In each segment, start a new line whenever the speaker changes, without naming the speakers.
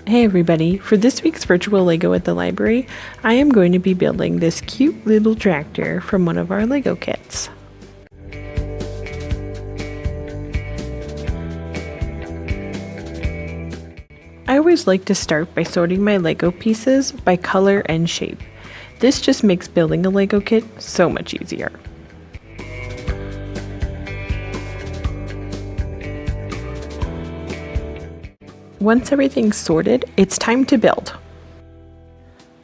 Hey everybody, for this week's virtual Lego at the library, I am going to be building this cute little tractor from one of our Lego kits. I always like to start by sorting my Lego pieces by color and shape. This just makes building a Lego kit so much easier. Once everything's sorted, it's time to build.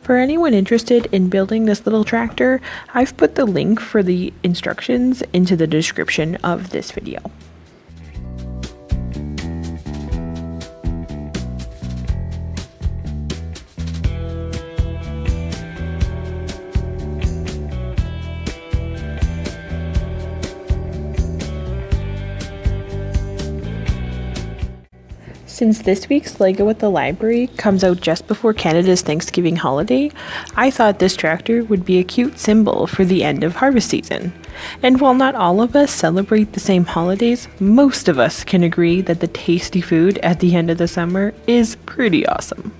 For anyone interested in building this little tractor, I've put the link for the instructions into the description of this video. Since this week's Lego at the library comes out just before Canada's Thanksgiving holiday, I thought this tractor would be a cute symbol for the end of harvest season. And while not all of us celebrate the same holidays, most of us can agree that the tasty food at the end of the summer is pretty awesome.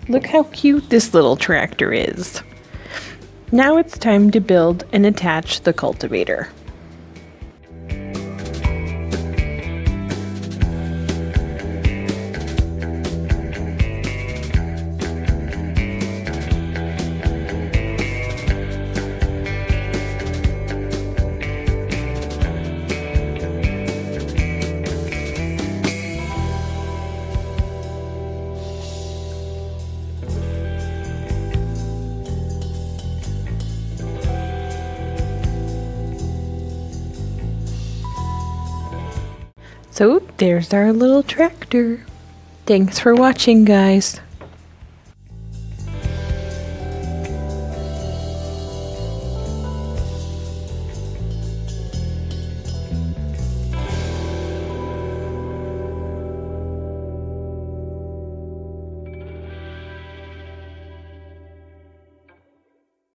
Look how cute this little tractor is. Now it's time to build and attach the cultivator. So there's our little tractor. Thanks for watching, guys.